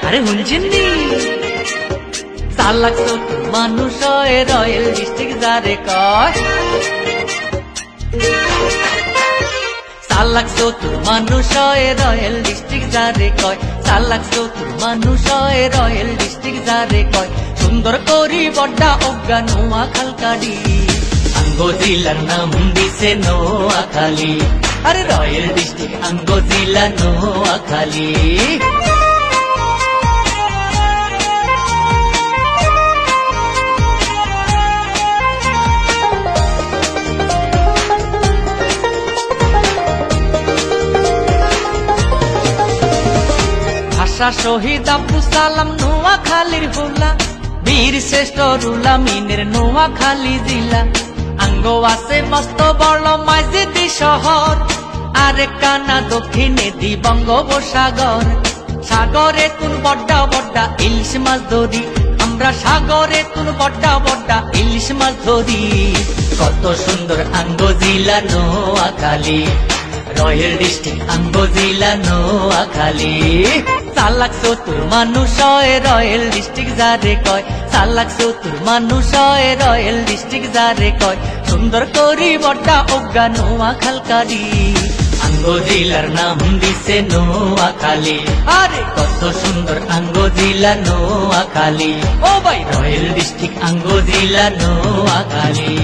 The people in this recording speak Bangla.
আরে শুনছেননি চালাক চতুর মানুষ রয়্যাল ডিস্ট্রিক্ট যারে কয় চালাক চতুর মানুষ রয়্যাল ডিস্ট্রিক্ট যারে কয় চালাক চতুর মানুষ রয়্যাল ডিস্ট্রিক্ট যারে কয় সুন্দর করি বড্ডা অজ্ঞা নোয়াখাল কাড়ি আঙ্গ জেলার নাম দিছে নোয়াখালী আরে রয়্যাল ডিস্ট্রিক্ট আঙ্গ জেলা নোয়াখালী শহীদ আব্দুল সালাম নোয়াখালীর ভোলা বীর শ্রেষ্ঠ রুলা মিনের নোয়াখালী জেলা আঙ্গ আছে মস্ত বড় মাঝেদি শহর আরে কানা দক্ষিণে দি বঙ্গোপসাগর সাগরে তুন বড্ডা বড্ডা ইলিশ মাছ ধরি আমরা সাগরে তুন বড্ডা বড্ডা ইলিশ মাছ ধরি কত সুন্দর আঙ্গ জেলা নোয়াখালী রয়্যাল ডিস্ট্রিক্ট আঙ্গ জেলা নোয়াখালী চালাক চতুর মানুষ রয়্যাল ডিস্ট্রিক্ট যারে কয় চালাক চতুর মানুষ রয়্যাল ডিস্ট্রিক্ট যারে কয় সুন্দর করি বড্ডা অজ্ঞা নোয়াখাল কাড়ি আঙ্গ জেলার নাম দিছে নোয়াখালী আরে কত সুন্দর আঙ্গ জেলা নোয়াখালী ও ভাই রয়্যাল ডিস্ট্রিক্ট আঙ্গ জেলা নোয়াখালী।